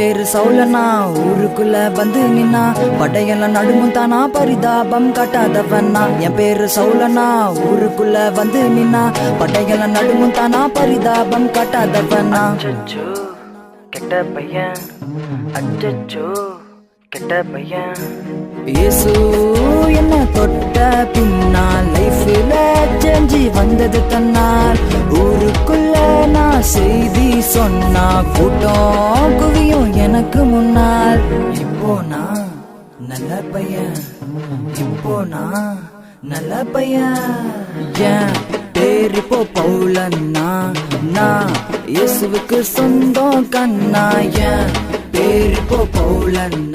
பேரு சௌலனா ஊருக்குள்ள வந்து நின்னா படையெல்லாம் நடுங்கும் தானா பரிதாபம் காட்டாதவனா என் பேரு சௌலனா ஊருக்குள்ள வந்து நின்னா படையெல்லாம் நடுங்கும் தானா பரிதாபம் காட்டாதவனா அச்சச்சோ கெட்ட பையன் அச்சச்சோ கெட்ட பையன் இயேசு என்ன தொட்ட பின்னால் லைஃப்ல செஞ்சு வந்தது தன்னால் ஊருக்குள்ள நான் செய்தி சொன்னா கூட்டம் குவியும் எனக்கு முன்னால் இப்போ நான் நல்ல பையன் இப்போ நான் நல்ல பையன் ஏன் பேரு இப்போ பவுலன்னா நான் இயேசுவுக்கு சொந்தம் கண்ணா ஏன் பேரு இப்போ பவுலன்னா